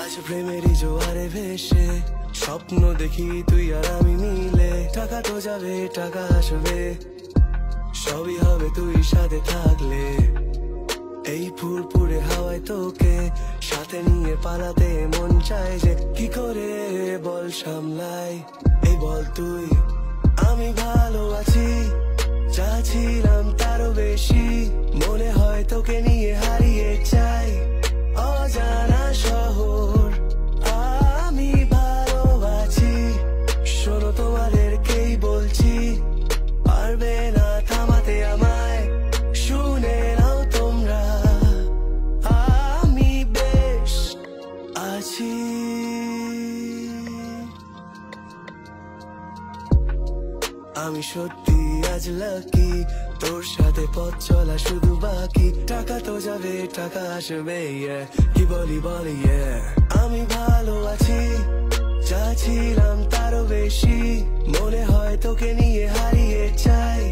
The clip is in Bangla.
আজ প্রেমেরই জোয়ারে ভেসে স্বপ্ন দেখি তুই আর আমি মিলে। টাকা তো যাবে টাকা আসবে, সবই হবে তুই সাথে থাকলে। এই ফুরফুরে হাওয়ায় তোকে সাথে নিয়ে পালাতে মন চায় যে, কি করে বল সামলাই এই বল তুই। আমি ভালো আছি, যা ছিলাম তারও বেশি, মনে হয় তোকে নিয়ে হারিয়ে যাই অজানা শহর। আমি ভালো আছি, শোনো তোমাদেরকেই বলছি, পারবে না থামাতে আমায়, শুনে নাও তোমরা, আমি বেশ আছি। আমি সত্যি আজ লাকি, তোর সাথে পথ চলা শুধু বাকি। টাকা তো যাবে টাকা আসবে, কি বলি বলি আমি ভালো আছি, যা ছিলাম তারও বেশি, মনে হয় তোকে নিয়ে হারিয়ে যাই